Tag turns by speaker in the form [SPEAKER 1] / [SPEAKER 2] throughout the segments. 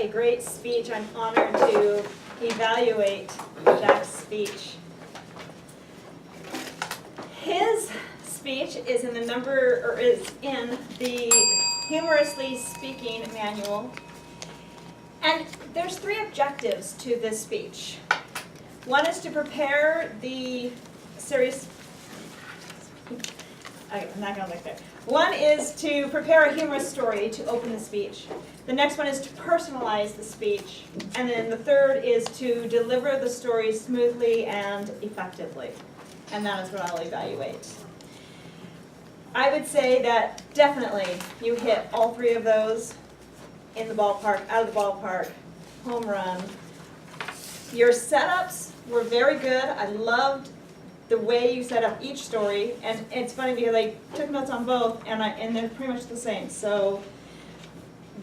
[SPEAKER 1] a great speech. I'm honored to evaluate Jack's speech. His speech is in the Humorously Speaking manual. And there's 3 objectives to this speech. One is to prepare the series. I'm not going to look there. One is to prepare a humorous story to open the speech. The next one is to personalize the speech. And then the third is to deliver the story smoothly and effectively. And that is what I'll evaluate. I would say that definitely you hit all 3 of those in the ballpark, out of the ballpark, home run. Your setups were very good. I loved the way you set up each story, and it's funny because I took notes on both, and they're pretty much the same. So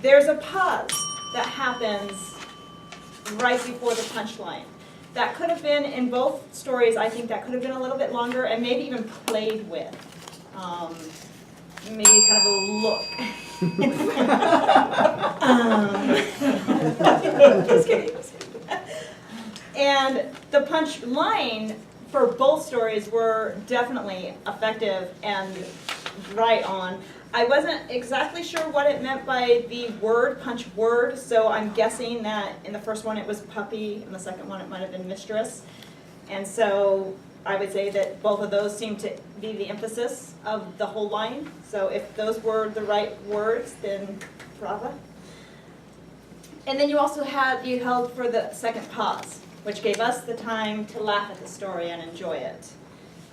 [SPEAKER 1] there's a pause that happens right before the punchline. That could have been in both stories. I think that could have been a little bit longer, and maybe even played with. Maybe kind of a look. Just kidding. And the punchline for both stories were definitely effective and right on. I wasn't exactly sure what it meant by the word, punch word, so I'm guessing that in the first one it was puppy, in the second one it might have been mistress. And so I would say that both of those seem to be the emphasis of the whole line. So if those were the right words, then brava. And then you also held for the second pause, which gave us the time to laugh at the story and enjoy it.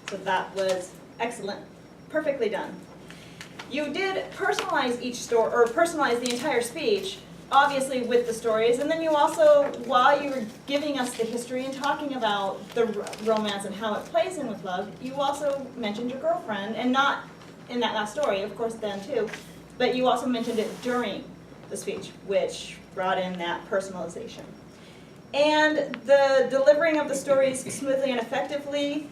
[SPEAKER 1] So that was excellent, perfectly done. You did personalize each story, or personalize the entire speech, obviously with the stories, and then you also, while you were giving us the history and talking about the romance and how it plays in with love, you also mentioned your girlfriend, and not in that last story, of course then too, but you also mentioned it during the speech, which brought in that personalization. And the delivering of the stories smoothly and effectively,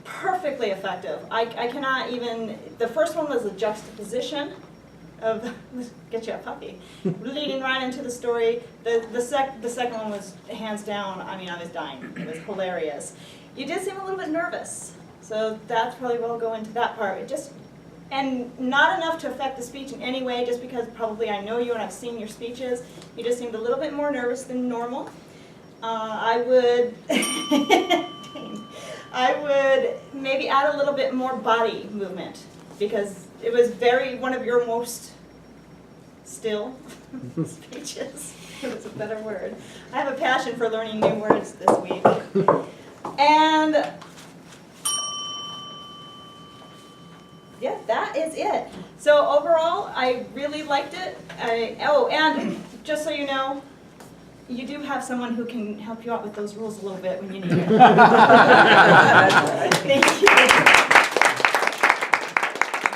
[SPEAKER 1] perfectly effective. I cannot even, the first one was a juxtaposition of, let's get you a puppy, leading right into the story. The second one was hands down, I mean, I was dying. It was hilarious. You did seem a little bit nervous, so that's probably what'll go into that part. And not enough to affect the speech in any way, just because probably I know you and I've seen your speeches. You just seemed a little bit more nervous than normal. I would maybe add a little bit more body movement, because it was one of your most still speeches. It was a better word. I have a passion for learning new words this week. And yeah, that is it. So overall, I really liked it. And just so you know, you do have someone who can help you out with those rules a little bit when you need it. Thank you.